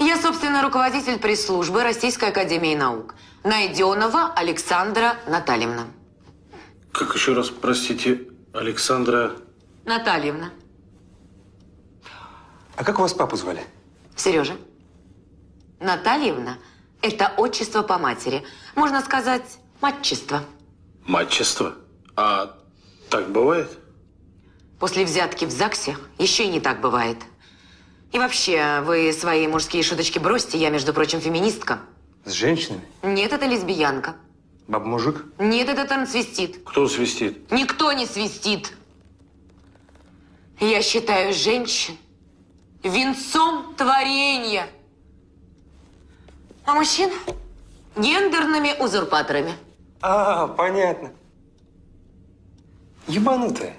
Я, собственно, руководитель пресс-службы Российской академии наук. Найденова Александра Натальевна. Как еще раз, простите, Александра... Натальевна. А как у вас папу звали? Сережа. Натальевна – это отчество по матери. Можно сказать, матчество. Матчество? А так бывает? После взятки в ЗАГСе еще и не так бывает. И вообще, вы свои мужские шуточки бросьте. Я, между прочим, феминистка. С женщинами? Нет, это лесбиянка. Баба-мужик? Нет, это трансвестит. Кто свистит? Никто не свистит. Я считаю женщин венцом творения. А мужчин гендерными узурпаторами. А, понятно. Ебанутая.